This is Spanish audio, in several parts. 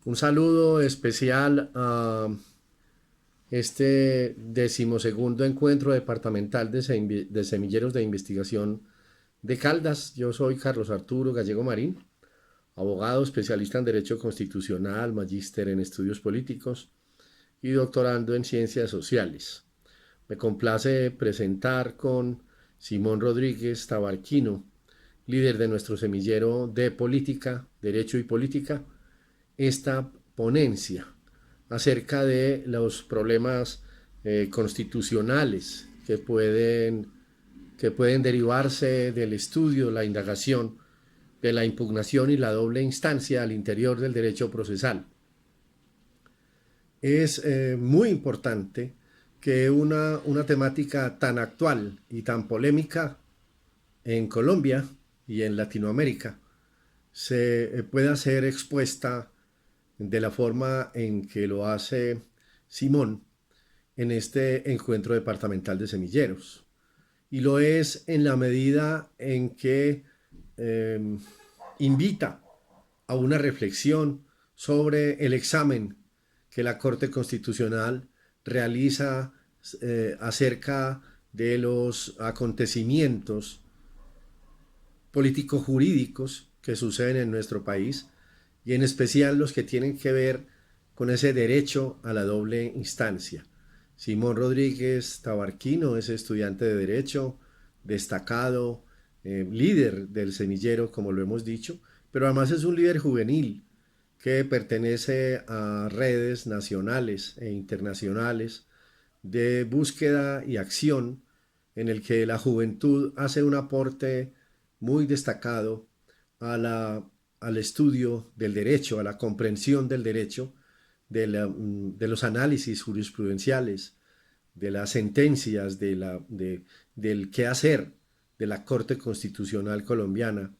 Un saludo especial a este decimosegundo encuentro departamental de semilleros de investigación de Caldas. Yo soy Carlos Arturo Gallego Marín, abogado especialista en Derecho Constitucional, magíster en Estudios Políticos y doctorando en Ciencias Sociales. Me complace presentar con Simón Rodríguez Tabarquino, líder de nuestro semillero de Política, Derecho y Política, esta ponencia acerca de los problemas constitucionales que pueden derivarse del estudio, la indagación de la impugnación y la doble instancia al interior del derecho procesal. Es muy importante que una temática tan actual y tan polémica en Colombia y en Latinoamérica se pueda ser expuesta de la forma en que lo hace Simón en este encuentro departamental de semilleros. Y lo es en la medida en que eh, invita a una reflexión sobre el examen que la Corte Constitucional realiza acerca de los acontecimientos político-jurídicos que suceden en nuestro país y en especial los que tienen que ver con ese derecho a la doble instancia. Simón Rodríguez Tabarquino es estudiante de Derecho, destacado, líder del semillero, como lo hemos dicho, pero además es un líder juvenil que pertenece a redes nacionales e internacionales de búsqueda y acción en el que la juventud hace un aporte muy destacado a al estudio del derecho, a la comprensión del derecho, de los análisis jurisprudenciales, de las sentencias, del qué hacer de la Corte Constitucional colombiana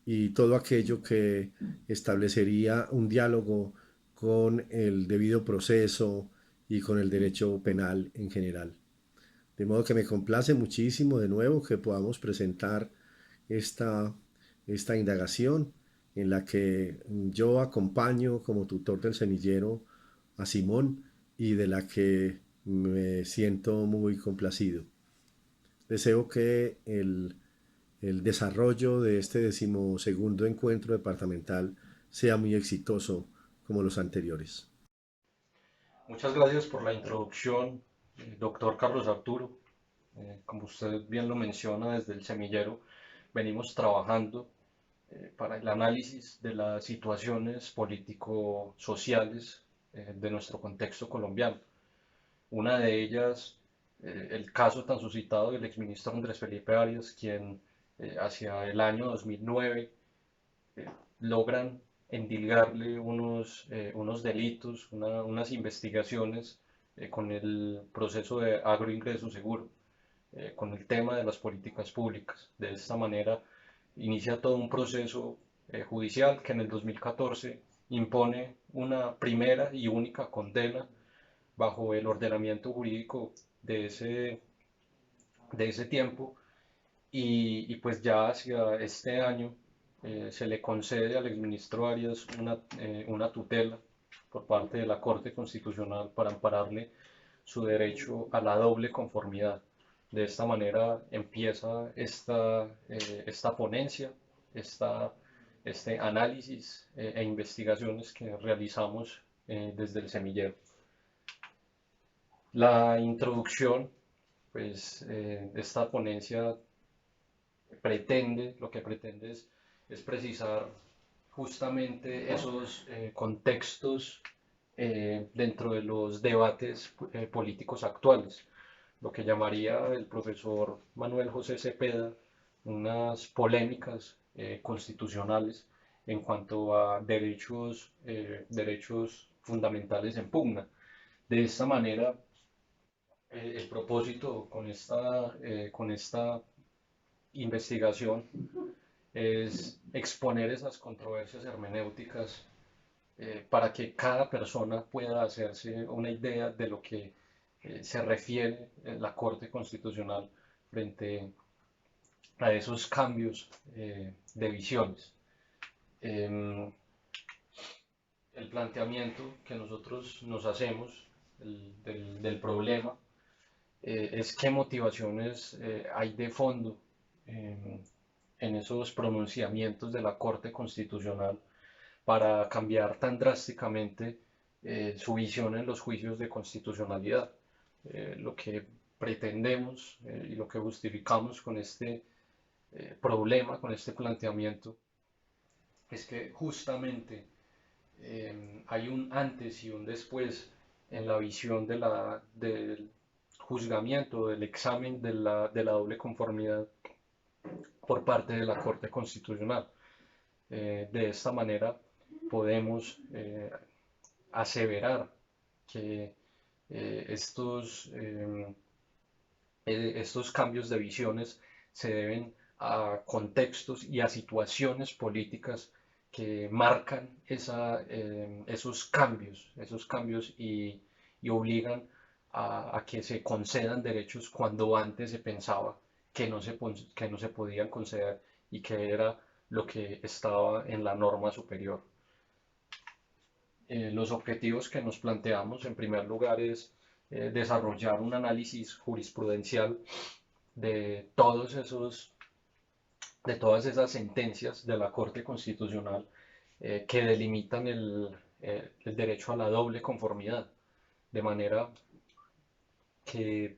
y todo aquello que establecería un diálogo con el debido proceso y con el derecho penal en general. De modo que me complace muchísimo de nuevo que podamos presentar esta, esta indagación en la que yo acompaño como tutor del semillero a Simón y de la que me siento muy complacido. Deseo que el desarrollo de este decimosegundo encuentro departamental sea muy exitoso como los anteriores. Muchas gracias por la introducción, doctor Carlos Arturo. Como usted bien lo menciona, desde el semillero venimos trabajando para el análisis de las situaciones político-sociales de nuestro contexto colombiano. Una de ellas, el caso tan suscitado del exministro Andrés Felipe Arias, quien hacia el año 2009 eh, logran endilgarle unos delitos, unas investigaciones con el proceso de agroingreso seguro, con el tema de las políticas públicas. De esta manera inicia todo un proceso judicial que en el 2014 impone una primera y única condena bajo el ordenamiento jurídico de ese tiempo y pues ya hacia este año se le concede al exministro Arias una tutela por parte de la Corte Constitucional para ampararle su derecho a la doble conformidad. De esta manera empieza esta ponencia, esta, este análisis e investigaciones que realizamos desde el semillero. La introducción, pues, de esta ponencia lo que pretende es precisar justamente esos contextos dentro de los debates políticos actuales, lo que llamaría el profesor Manuel José Cepeda unas polémicas constitucionales en cuanto a derechos fundamentales en pugna. De esta manera, el propósito con esta investigación es exponer esas controversias hermenéuticas para que cada persona pueda hacerse una idea de lo que se refiere la Corte Constitucional frente a esos cambios de visiones. Em, el planteamiento que nosotros nos hacemos del problema es qué motivaciones hay de fondo eh, en esos pronunciamientos de la Corte Constitucional para cambiar tan drásticamente su visión en los juicios de constitucionalidad. Lo que pretendemos y lo que justificamos con este problema, con este planteamiento, es que justamente hay un antes y un después en la visión del juzgamiento, del examen de la doble conformidad por parte de la Corte Constitucional. De esta manera podemos aseverar que estos cambios de visiones se deben a contextos y a situaciones políticas que marcan esos cambios y obligan a que se concedan derechos cuando antes se pensaba que no se podían conceder y que era lo que estaba en la norma superior. Los objetivos que nos planteamos en primer lugar es desarrollar un análisis jurisprudencial de de todas esas sentencias de la Corte Constitucional que delimitan el derecho a la doble conformidad, de manera que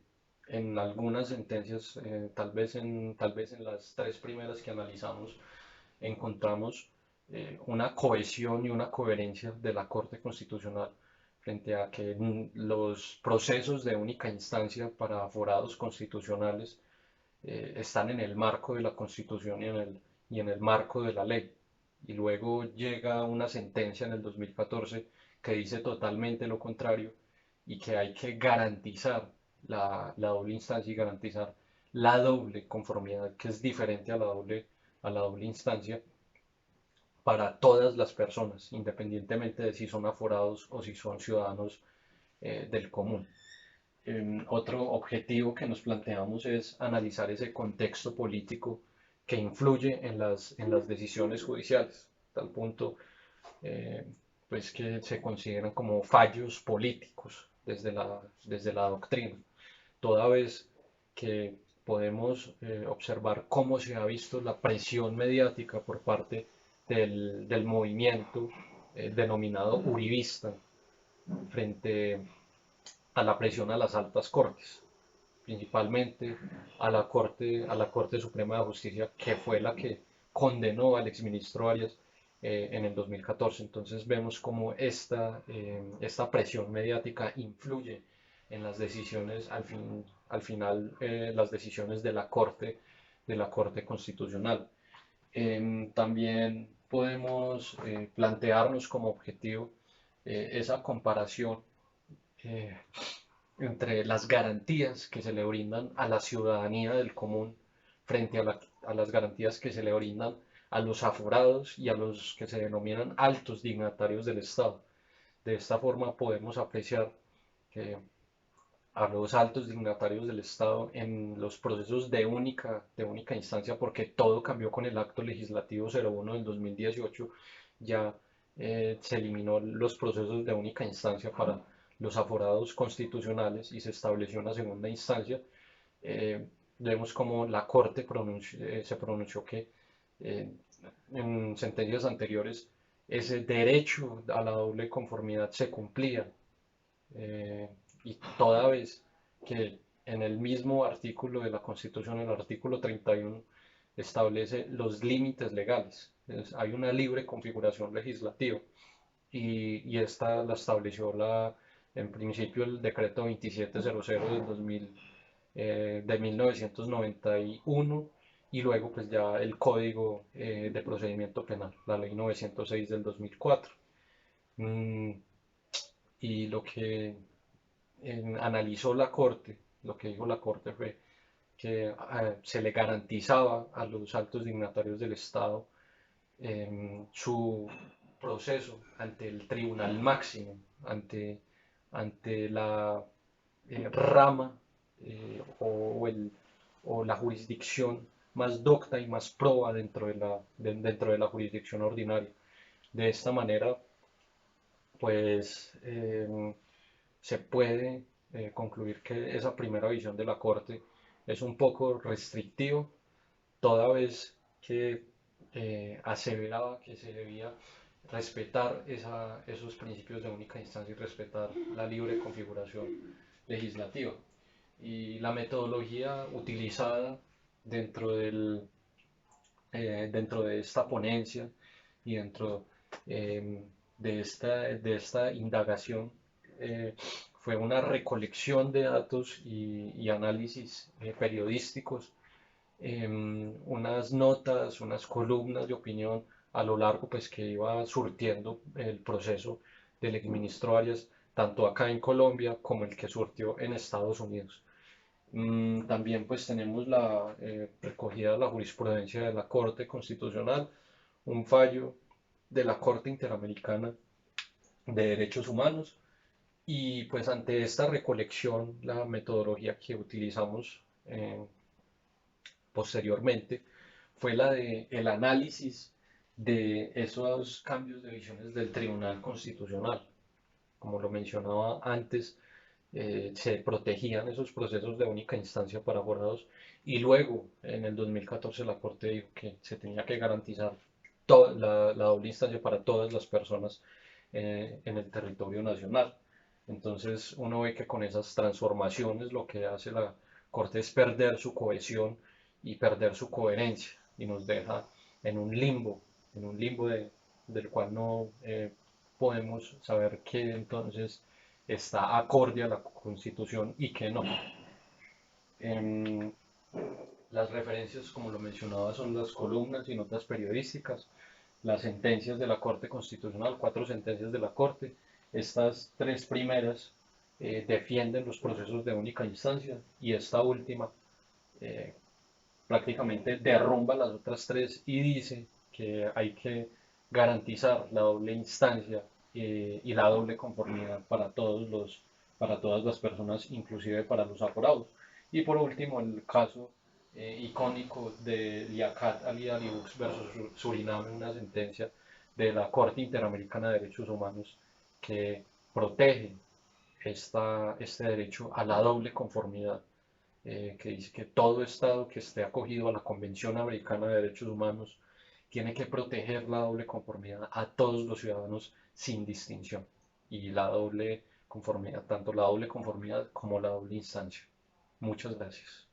en algunas sentencias, tal vez en las tres primeras que analizamos, encontramos una cohesión y una coherencia de la Corte Constitucional frente a que los procesos de única instancia para aforados constitucionales están en el marco de la Constitución y en el marco de la ley. Y luego llega una sentencia en el 2014 que dice totalmente lo contrario y que hay que garantizar la doble instancia y garantizar la doble conformidad, que es diferente a la doble instancia, para todas las personas, independientemente de si son aforados o si son ciudadanos del común. Otro objetivo que nos planteamos es analizar ese contexto político que influye en las decisiones judiciales, tal punto eh, pues que se consideran como fallos políticos desde la doctrina, toda vez que podemos observar cómo se ha visto la presión mediática por parte del movimiento denominado uribista frente a la presión a las altas cortes, principalmente a la Corte Suprema de Justicia, que fue la que condenó al exministro Arias en el 2014. Entonces vemos cómo esta presión mediática influye en las decisiones, al final, las decisiones de la Corte Constitucional. También podemos plantearnos como objetivo esa comparación eh, entre las garantías que se le brindan a la ciudadanía del común frente a las garantías que se le brindan a los aforados y a los que se denominan altos dignatarios del Estado. De esta forma podemos apreciar que a los altos dignatarios del Estado en los procesos de única instancia, porque todo cambió con el acto legislativo 01 del 2018, ya se eliminó los procesos de única instancia para los aforados constitucionales y se estableció una segunda instancia. Vemos como la Corte se pronunció que eh, en sentencias anteriores ese derecho a la doble conformidad se cumplía, eh, y toda vez que en el mismo artículo de la Constitución, el artículo 31, establece los límites legales. Hay una libre configuración legislativa y esta la estableció en principio el decreto 2700 del 2000, de 1991 y luego pues ya el Código de Procedimiento Penal, la Ley 906 del 2004. Mm, y lo que analizó la Corte, lo que dijo la Corte fue que se le garantizaba a los altos dignatarios del Estado su proceso ante el Tribunal Máximo, ante la rama o la jurisdicción más docta y más proba dentro de la jurisdicción ordinaria. De esta manera, pues se puede concluir que esa primera visión de la Corte es un poco restrictiva, toda vez que aseveraba que se debía respetar esos principios de única instancia y respetar la libre configuración legislativa. Y la metodología utilizada dentro dentro de esta ponencia y dentro de esta indagación eh, fue una recolección de datos y análisis periodísticos, unas notas, unas columnas de opinión a lo largo pues que iba surtiendo el proceso del exministro Arias, tanto acá en Colombia como el que surtió en Estados Unidos. También pues tenemos la recogida de la jurisprudencia de la Corte Constitucional, un fallo de la Corte Interamericana de Derechos Humanos y pues ante esta recolección la metodología que utilizamos posteriormente fue la de el análisis de esos cambios de visiones del Tribunal Constitucional. Como lo mencionaba antes, se protegían esos procesos de única instancia para abogados y luego en el 2014 la Corte dijo que se tenía que garantizar la doble instancia para todas las personas en el territorio nacional. Entonces uno ve que con esas transformaciones lo que hace la Corte es perder su cohesión y perder su coherencia y nos deja en un limbo del cual no podemos saber qué entonces está acorde a la Constitución y qué no. Em, las referencias, como lo mencionaba, son las columnas y notas periodísticas, las sentencias de la Corte Constitucional, cuatro sentencias de la Corte. Estas tres primeras defienden los procesos de única instancia y esta última eh, prácticamente derrumba las otras tres y dice que hay que garantizar la doble instancia y la doble conformidad para para todas las personas, inclusive para los aforados. Y por último, el caso icónico de Liaquat Ali Alibux versus Suriname, una sentencia de la Corte Interamericana de Derechos Humanos que protege este derecho a la doble conformidad, que dice que todo Estado que esté acogido a la Convención Americana de Derechos Humanos tiene que proteger la doble conformidad a todos los ciudadanos sin distinción. Y la doble conformidad, tanto la doble conformidad como la doble instancia. Muchas gracias.